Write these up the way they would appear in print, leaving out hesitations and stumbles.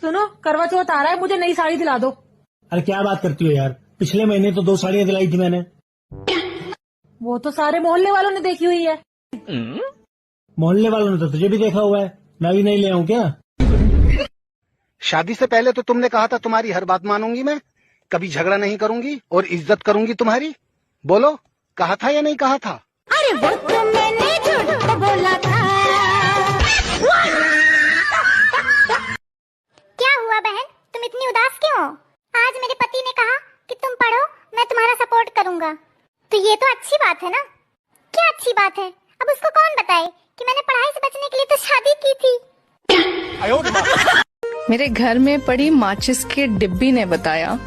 सुनो, करवा चौथ आ रहा है, मुझे नई साड़ी दिला दो। अरे क्या बात करती हो यार, पिछले महीने तो 2 साड़ियाँ दिलाई थी मैंने। वो तो सारे मोहल्ले वालों ने देखी हुई है। मोहल्ले वालों ने तो तुझे भी देखा हुआ है, मैं भी नहीं ले आऊं क्या? शादी से पहले तो तुमने कहा था तुम्हारी हर बात मानूंगी मैं, कभी झगड़ा नहीं करूंगी और इज्जत करूंगी तुम्हारी। बोलो, कहा था या नहीं कहा था? अरे वो तो मैंने झूठ बोला था। क्या हुआ बहन, तुम इतनी उदास क्यों हो? आज मेरे पति ने कहा कि तुम पढ़ो, मैं तुम्हारा सपोर्ट करूंगा। तो ये तो अच्छी बात है ना? क्या अच्छी बात है? अब उसको कौन बताए कि मैंने पढ़ाई से बचने के लिए तो शादी की थी। मेरे घर में पड़ी माचिस के डिब्बी ने बताया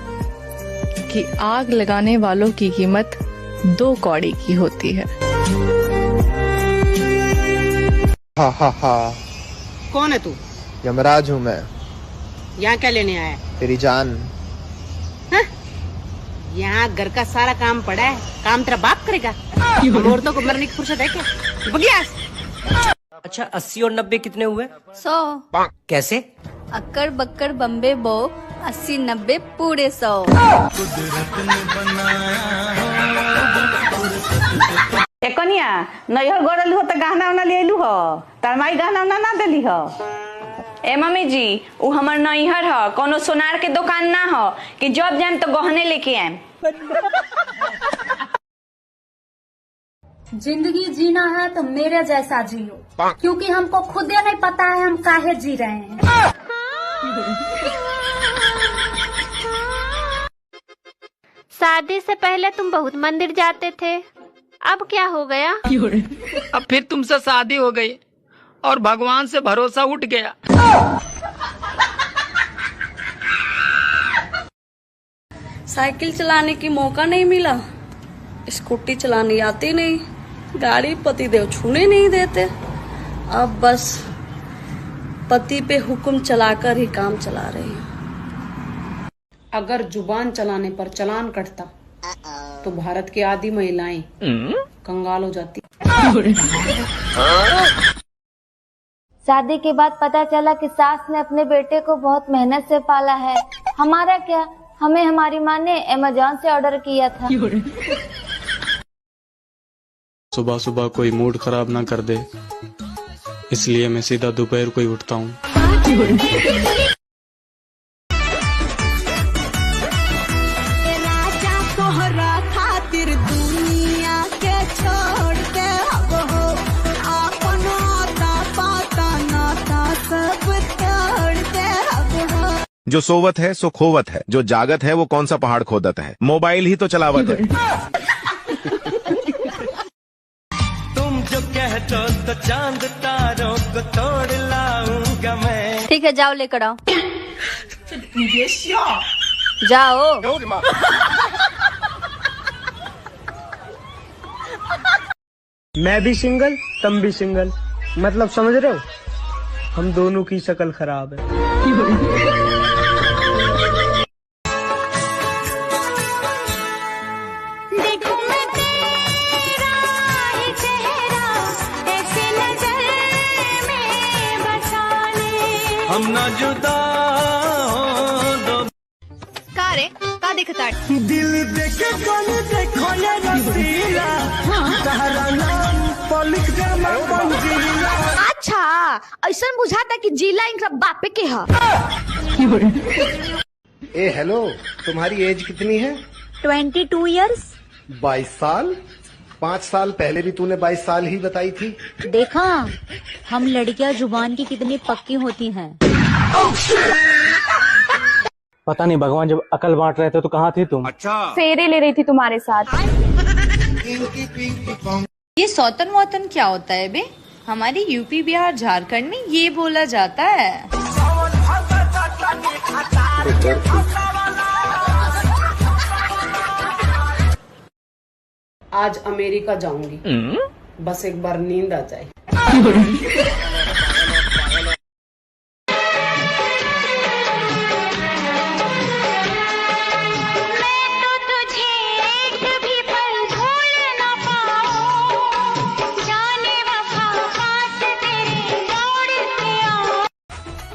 कि आग लगाने वालों की कीमत 2 कौड़ी की होती है। हा हा हा। कौन है तू? यमराज हूँ मैं। यहाँ क्या लेने आया? तेरी जान। यहाँ घर का सारा काम पड़ा है, काम तेरा बाप करेगा? औरतों को मरने की फुर्सत है क्या? बगियास। अच्छा 80 और 90 कितने हुए? 100। कैसे? अक्कड़ बक्कड़ बम्बे बो 80 90 पूरे 100। कनिया नैहर गड़ल हो तो गहना उना ले लू हो, तार माई गहना उना ना देली हो। ए मम्मी जी, वो हमार नैहर है, कोनो सोनार के दुकान ना हो कि जब जाए तो गहने लेके आए। जिंदगी जीना है तो मेरे जैसा जियो, क्योंकि हमको खुद ही नहीं पता है हम काहे जी रहे हैं। शादी से पहले तुम बहुत मंदिर जाते थे, अब क्या हो गया? अब फिर तुमसे शादी हो गई और भगवान से भरोसा उठ गया। साइकिल चलाने की मौका नहीं मिला, स्कूटी चलानी आती नहीं, गाड़ी पतिदेव छूने नहीं देते। अब बस पति पे हुक्म चलाकर ही काम चला रही हूँ। अगर जुबान चलाने पर चालान कटता तो भारत की आधी महिलाएं कंगाल हो जाती। शादी के बाद पता चला कि सास ने अपने बेटे को बहुत मेहनत से पाला है। हमारा क्या, हमें हमारी माँ ने अमेज़न से ऑर्डर किया था। सुबह सुबह कोई मूड खराब ना कर दे, इसलिए मैं सीधा दोपहर को ही उठता हूँ। खातिर दुनिया के छोड़ के अब हो अपना पाता नाता सब तोड़ के अब हो। जो सोवत है सो खोवत है, जो जागत है वो कौन सा पहाड़ खोदत है, मोबाइल ही तो चलावत है। तुम जो कहते तो चांद तारों को तोड़ लाऊंगा मैं। ठीक है, जाओ लेकर आओ। जाओ। मैं भी सिंगल, तुम भी सिंगल, मतलब समझ रहे हो, हम दोनों की शक्ल खराब है। देखो मैं तेरा ही चेहरा ऐसे नजर में बसाने। हम ना जुदा हो। का रे, का दिखता? दिल देखे कौन देखो ले रसीला, तारा नाम पलिक जमा पंजीला। अच्छा, ऐसा बुझाता कि जिला इनका बापे के है। ए हेलो, तुम्हारी एज कितनी है? 22 इयर्स। 22 साल? 5 साल पहले भी तूने 22 साल ही बताई थी। देखा, हम लड़कियां जुबान की कितनी पक्की होती हैं। पता नहीं भगवान जब अकल बांट रहे थे तो कहाँ थी तुम? अच्छा, फेरे ले रही थी तुम्हारे साथ। ये सौतन वौतन क्या होता है बे? हमारी यूपी बिहार झारखंड में ये बोला जाता है। आज अमेरिका जाऊंगी, बस एक बार नींद आ जाए।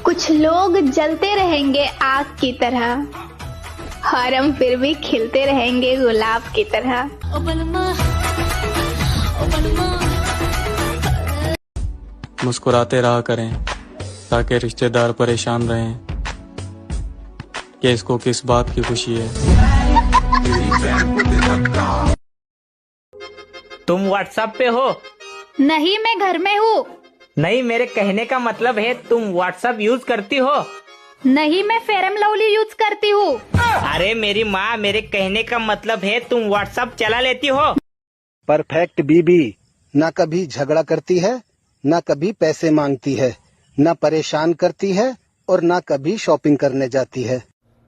कुछ लोग जलते रहेंगे आग की तरह और हम फिर भी खिलते रहेंगे गुलाब की तरह। मुस्कुराते रहा करें ताकि रिश्तेदार परेशान रहें कि इसको किस बात की खुशी है। तुम व्हाट्सएप पे हो? नहीं, मैं घर में हूँ। नहीं, मेरे कहने का मतलब है तुम व्हाट्सएप यूज करती हो? नहीं, मैं फेरम लवली यूज करती हूँ। अरे मेरी माँ, मेरे कहने का मतलब है तुम व्हाट्सएप चला लेती हो? परफेक्ट बीबी ना कभी झगड़ा करती है, ना कभी पैसे मांगती है, ना परेशान करती है और ना कभी शॉपिंग करने जाती है,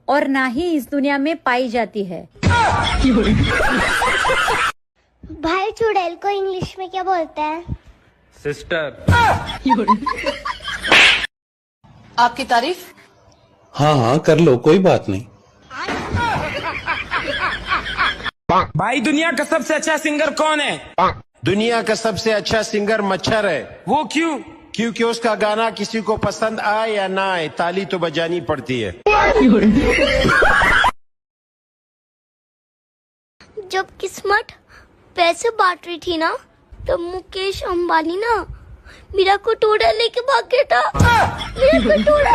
और ना ही इस दुनिया में पाई जाती है। भाई चुड़ैल को इंग्लिश में क्या बोलते हैं? सिस्टर। आपकी तारीफ? हाँ हाँ कर लो, कोई बात नहीं। भाई दुनिया का सबसे अच्छा सिंगर कौन है? दुनिया का सबसे अच्छा सिंगर मच्छर है। वो क्यों? क्योंकि उसका गाना किसी को पसंद आए या ना आए, ताली तो बजानी पड़ती है। जब किस्मत पैसे बांट रही थी ना, तब मुकेश अंबानी ना मेरा कटोरा लेके भाग गया था। मेरा कटोरा।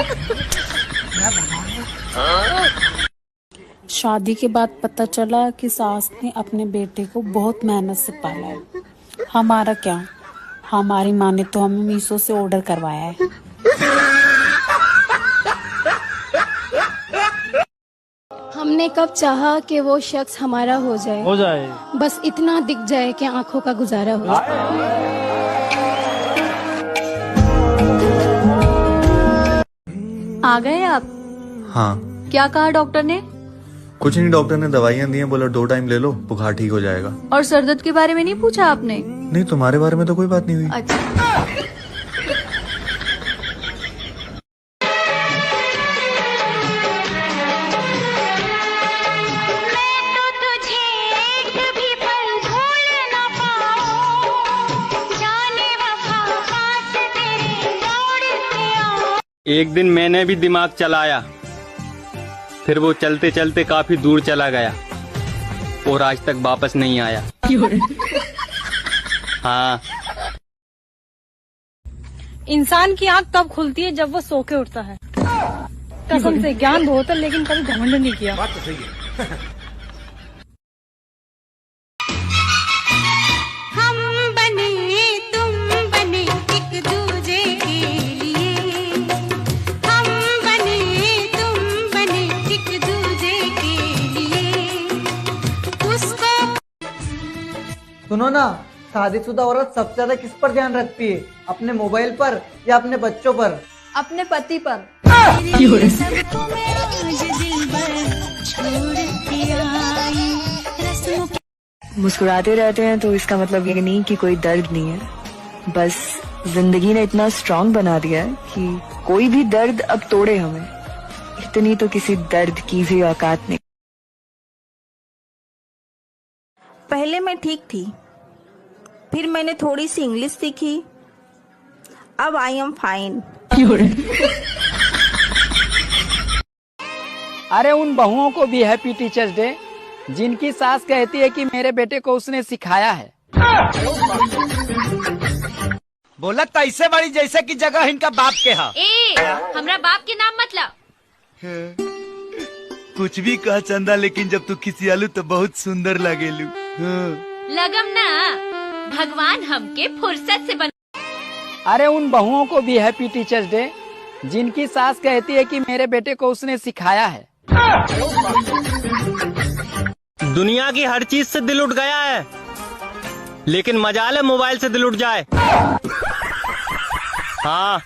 शादी के बाद पता चला कि सास ने अपने बेटे को बहुत मेहनत से पाला है। हमारा क्या, हमारी माँ ने तो हमें मीशो से ऑर्डर करवाया है। हमने कब चाहा कि वो शख्स हमारा हो जाए, बस इतना दिख जाए कि आंखों का गुजारा हो जाए। आ गए आप? हाँ। क्या कहा डॉक्टर ने? कुछ नहीं, डॉक्टर ने दवाइयाँ दी हैं, बोला 2 टाइम ले लो, बुखार ठीक हो जाएगा। और सर दर्द के बारे में नहीं पूछा आपने? नहीं, तुम्हारे बारे में तो कोई बात नहीं हुई। अच्छा। एक दिन मैंने भी दिमाग चलाया, फिर वो चलते चलते काफी दूर चला गया और आज तक वापस नहीं आया। हाँ। इंसान की आंख तब खुलती है जब वो सो के उठता है। कसम से ज्ञान बहुत है, लेकिन कभी घमंड नहीं किया। बात तो सही है। सुनो ना, शादीशुदा औरत सबसे ज्यादा किस पर ध्यान रखती है? अपने मोबाइल पर या अपने बच्चों पर? अपने पति पर। मुस्कुराते रहते हैं तो इसका मतलब ये नहीं कि कोई दर्द नहीं है, बस जिंदगी ने इतना स्ट्रांग बना दिया है कि कोई भी दर्द अब तोड़े हमें, इतनी तो किसी दर्द की भी औकात नहीं। पहले मैं ठीक थी, फिर मैंने थोड़ी सी इंग्लिश सीखी, अब आई एम फाइन। अरे उन बहुओं को भी हैप्पी टीचर्स डे जिनकी सास कहती है कि मेरे बेटे को उसने सिखाया है। बोला तैसे बड़ी जैसे की जगह इनका बाप के हा। हमरा बाप के नाम मतलब। कुछ भी कह चंदा, लेकिन जब तू खिसियालू तो बहुत सुंदर लगेलू। लगम ना, भगवान हमके फुर्सत से अरे उन बहुओं को भी हैप्पी टीचर्स डे जिनकी सास कहती है कि मेरे बेटे को उसने सिखाया है। दुनिया की हर चीज से दिल उठ गया है, लेकिन मजाल है मोबाइल से दिल उठ जाए। हाँ।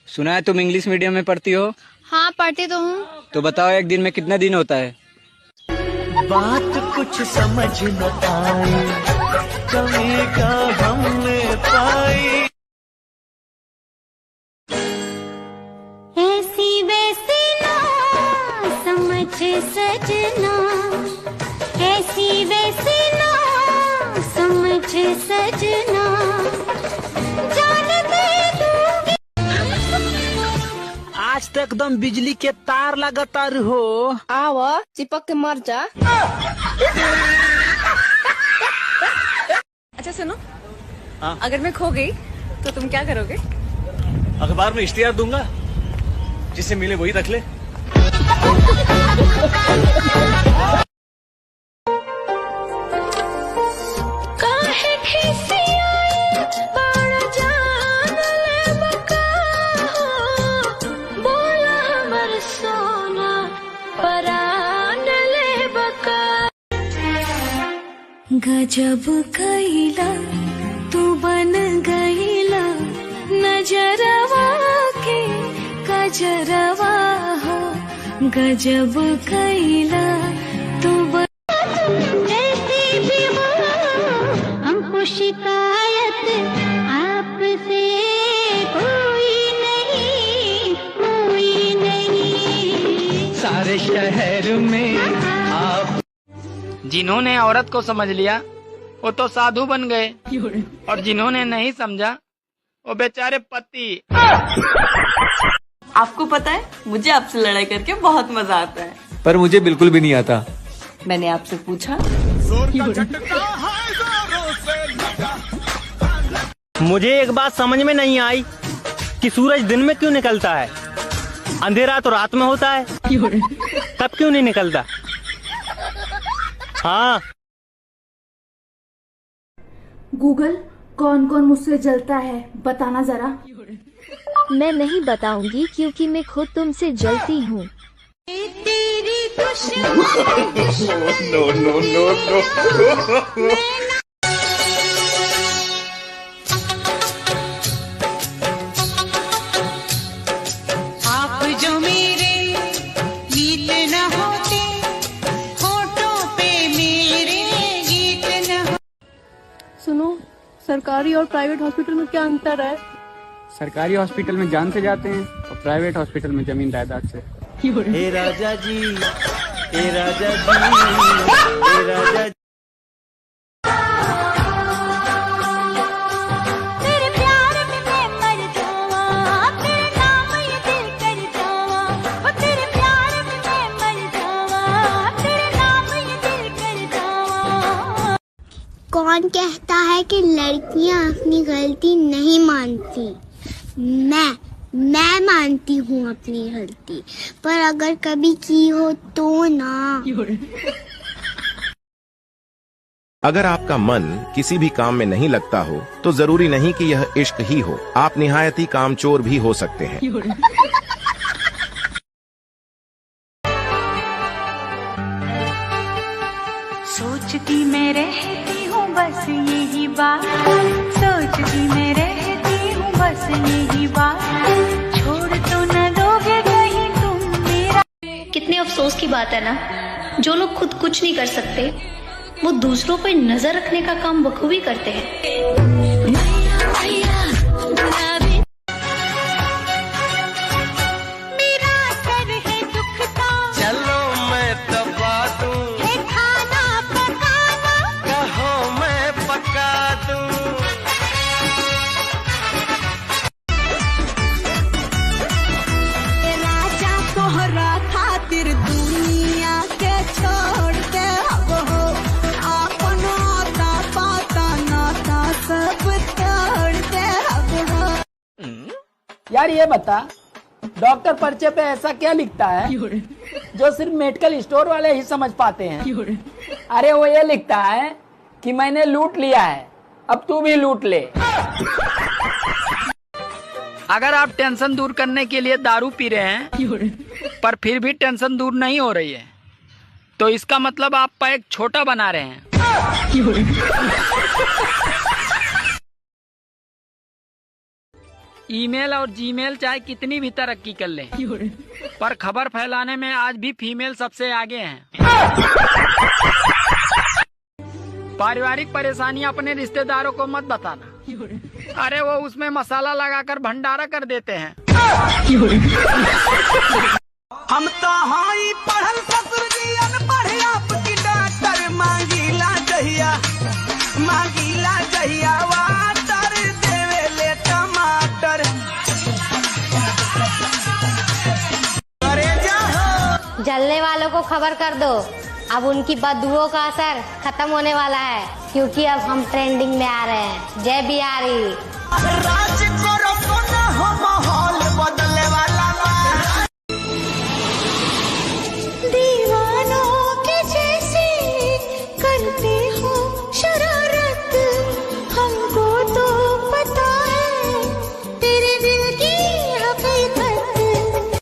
सुना है तुम इंग्लिश मीडियम में पढ़ती हो? हाँ, पढ़ती तो हूँ। तो बताओ एक दिन में कितना दिन होता है? बात कुछ समझ न आई, कमी का हमने पाई। ऐसी वैसी ना समझ सजना, ऐसी वैसी ना समझ सजना, जान दे दूंगी। आज आज तक एकदम बिजली के तार लगातार हो। आवा चिपक के मर जा। अच्छा सुनो, अगर मैं खो गई तो तुम क्या करोगे? अखबार में इश्तिहार दूंगा, जिसे मिले वही रख ले। गजब कैला तू बन गईला नजरवा के गजरवा हो। गजब कैला तू जैसी भी हो हमको शिकायत आपसे कोई नहीं, कोई नहीं। सारे शहर में आप जिन्होंने औरत को समझ लिया वो तो साधु बन गए, और जिन्होंने नहीं समझा वो बेचारे पति। आपको पता है मुझे आपसे लड़ाई करके बहुत मजा आता है। पर मुझे बिल्कुल भी नहीं आता। मैंने आपसे पूछा। मुझे एक बात समझ में नहीं आई कि सूरज दिन में क्यों निकलता है, अंधेरा तो रात में होता है, तब क्यों नहीं निकलता? हाँ गूगल, कौन कौन मुझसे जलता है बताना जरा। मैं नहीं बताऊंगी क्योंकि मैं खुद तुमसे जलती हूँ। No no no no. आप जो मेरे मीत न होते, होठों पे मेरे गीत न हो। सुनो, सरकारी और प्राइवेट हॉस्पिटल में क्या अंतर है? सरकारी हॉस्पिटल में जान से जाते हैं और प्राइवेट हॉस्पिटल में जमीन जायदाद से। हे राजा जी, हे राजा जी, हे राजा जी। तेरे प्यार में मैं मर जावा, तेरे नाम ये दिल कर जावा। वो तेरे प्यार में मैं मर जावा, तेरे नाम ये दिल कर जावा। कौन कहता है कि लड़कियां अपनी गलती नहीं मानती? मैं मानती हूँ अपनी गलती, पर अगर कभी की हो तो ना। अगर आपका मन किसी भी काम में नहीं लगता हो तो जरूरी नहीं कि यह इश्क ही हो, आप निहायत ही कामचोर भी हो सकते हैं। सोचती मैं रहती हूँ बस यही बात, सोचती मैं रहती हूँ बस यही बात। छोड़ तो न दोगे कहीं तुम मेरा। कितने अफसोस की बात है ना, जो लोग खुद कुछ नहीं कर सकते वो दूसरों पर नजर रखने का काम बखूबी करते हैं। मेरा सर है दुखता, चलो मैं दबा दूं, है खाना पकाना, कहो मैं पका दूं। राजा तोहरा खातिर दुनिया के छोड़ के अब हो, अपना आता पाता नाता सब तोड़ के अब हो। यार ये बता, डॉक्टर पर्चे पे ऐसा क्या लिखता है जो सिर्फ मेडिकल स्टोर वाले ही समझ पाते हैं? अरे वो ये लिखता है कि मैंने लूट लिया है, अब तू भी लूट ले। अगर आप टेंशन दूर करने के लिए दारू पी रहे हैं पर फिर भी टेंशन दूर नहीं हो रही है, तो इसका मतलब आप पैक छोटा बना रहे हैं। ईमेल और जीमेल चाहे कितनी भी तरक्की कर लें, पर खबर फैलाने में आज भी फीमेल सबसे आगे हैं। पारिवारिक परेशानी अपने रिश्तेदारों को मत बताना, अरे वो उसमें मसाला लगाकर भंडारा कर देते हैं। हम तो हाई पढ़ल ससुर जी अनपढ़, आपकी डॉक्टर मांगीला जहिया, मांगीला जहिया वाटर देवे ले टमाटर। जलने वालों को खबर कर दो, अब उनकी बदबुओं का असर खत्म होने वाला है, क्योंकि अब हम ट्रेंडिंग में आ रहे हैं। जय बिहारी। दीवानों के जैसे करते हो शरारत, हमको तो पता है तेरे दिल की हकीकत।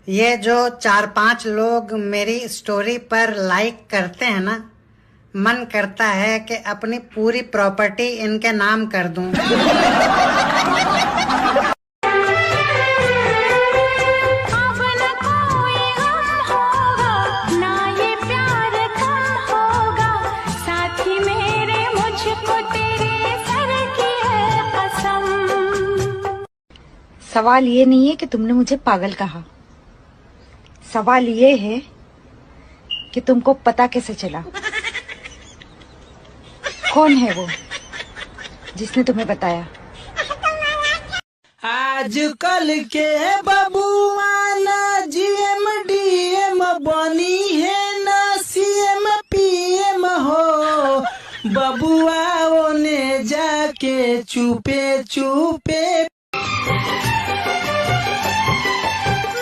ये जो 4-5 लोग मेरी स्टोरी पर लाइक करते हैं ना, मन करता है कि अपनी पूरी प्रॉपर्टी इनके नाम कर दूं। सवाल ये नहीं है कि तुमने मुझे पागल कहा, सवाल ये है कि तुमको पता कैसे चला, कौन है वो जिसने तुम्हें बताया। आजकल के बबुआना जीएम डीएम बनी है ना सीएम पीएम हो, बबुआ ओने जाके चुपे चुपे।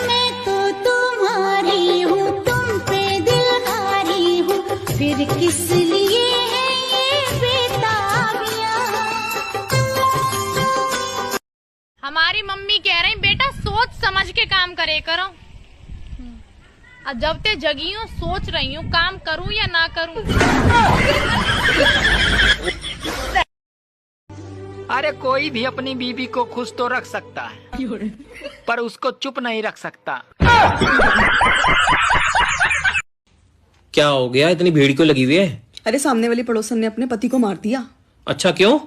मैं तो तुम्हारी हूँ, तुम पे दिलदारी हूँ, फिर किस लिए है ये बेताबियां। हमारी मम्मी कह रही बेटा सोच समझ के काम करे करो। अब जब ते जगी हूँ सोच रही हूँ काम करूँ या ना करूँ। अरे कोई भी अपनी बीवी को खुश तो रख सकता है, पर उसको चुप नहीं रख सकता। क्या हो गया, इतनी भीड़ क्यों लगी हुई है? अरे सामने वाली पड़ोसन ने अपने पति को मार दिया। अच्छा, क्यों?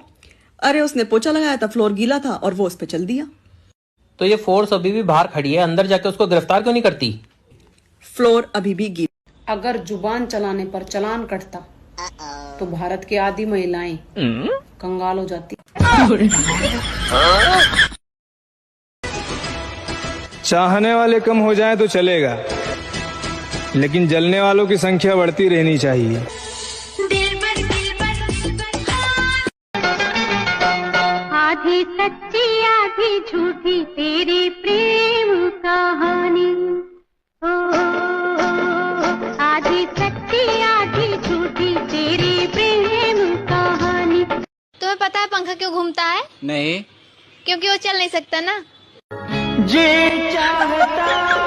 अरे उसने पोछा लगाया था, फ्लोर गीला था और वो उस पे चल दिया। तो ये फोर्स अभी भी बाहर खड़ी है, अंदर जाके उसको गिरफ्तार क्यों नहीं करती? फ्लोर अभी भी गीला। अगर जुबान चलाने पर चालान कटता तो भारत की आधी महिलाएं कंगाल हो जाती। चाहने वाले कम हो जाएं तो चलेगा, लेकिन जलने वालों की संख्या बढ़ती रहनी चाहिए। आधी सच्ची आधी झूठी तेरी प्रेम कहानी, ओ आधी सच्ची आधी झूठी तेरी प्रेम कहानी। तुम्हें पता है पंखा क्यों घूमता है? नहीं। क्योंकि वो चल नहीं सकता ना। जी चाहता